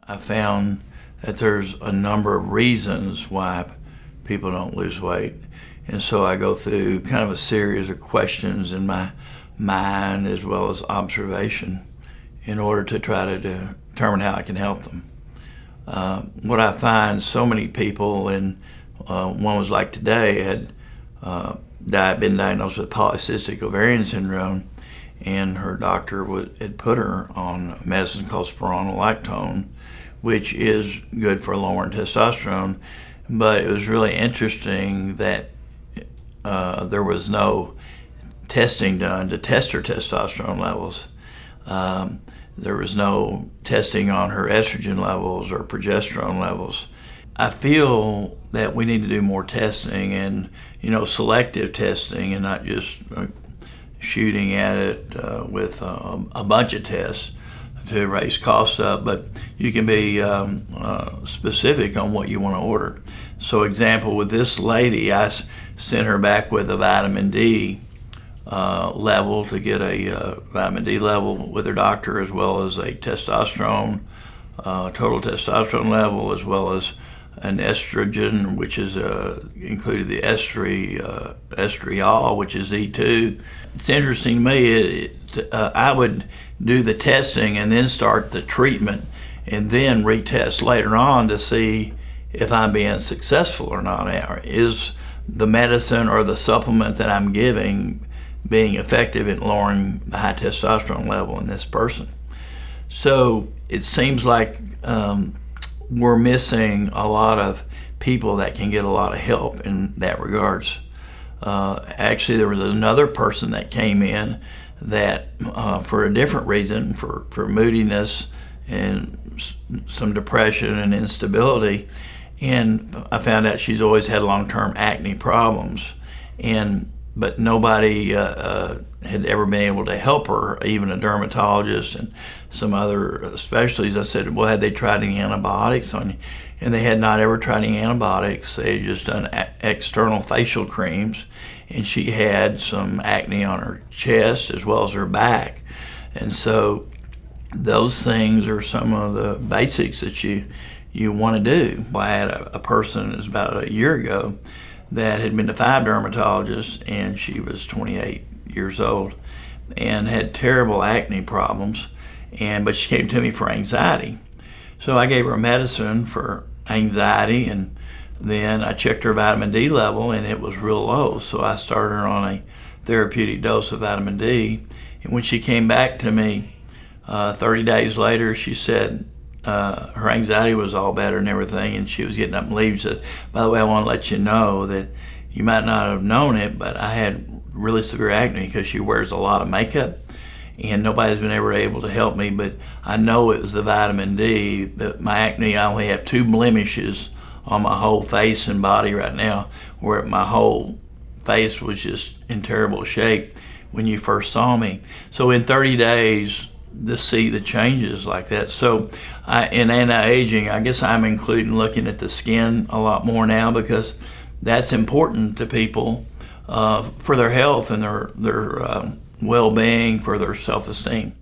I found that there's a number of reasons why people don't lose weight. And so I go through kind of a series of questions in my mind as well as observation in order to try to determine how I can help them. What I find so many people, and one was like today, had been diagnosed with polycystic ovarian syndrome, and her doctor had put her on a medicine called spironolactone, which is good for lowering testosterone. But it was really interesting that there was no testing done to test her testosterone levels. There was no testing on her estrogen levels or progesterone levels. I feel that we need to do more testing and, selective testing, and not just shooting at it with a bunch of tests to raise costs up, but you can be specific on what you want to order. So example, with this lady, I sent her back with a vitamin D level to get a vitamin D level with her doctor, as well as a testosterone, total testosterone level, as well as an estrogen, which is included the estriol, which is E2. It's interesting to me, I would do the testing and then start the treatment and then retest later on to see if I'm being successful or not. Is the medicine or the supplement that I'm giving being effective in lowering the high testosterone level in this person? So it seems like we're missing a lot of people that can get a lot of help in that regards. Actually, there was another person that came in that for a different reason, for moodiness and some depression and instability, and I found out she's always had long-term acne problems, but nobody had ever been able to help her, even a dermatologist and some other specialties. I said, well, had they tried any antibiotics on you? And they had not ever tried any antibiotics. They had just done external facial creams, and she had some acne on her chest as well as her back. And so those things are some of the basics that you want to do. I had a person, it was about a year ago, that had been to 5 dermatologists, and she was 28 years old and had terrible acne problems, but she came to me for anxiety. So I gave her a medicine for anxiety, and then I checked her vitamin D level, and it was real low. So I started her on a therapeutic dose of vitamin D, and when she came back to me 30 days later, she said her anxiety was all better and everything, and she was getting up and leaving. She said, by the way, I want to let you know that you might not have known it, but I had really severe acne because she wears a lot of makeup, and nobody's been ever able to help me, but I know it was the vitamin D. That my acne, I only have 2 blemishes on my whole face and body right now, where my whole face was just in terrible shape when you first saw me. So in 30 days, to see the changes like that. So in anti-aging, I guess I'm including looking at the skin a lot more now, because that's important to people for their health and their well-being, for their self-esteem.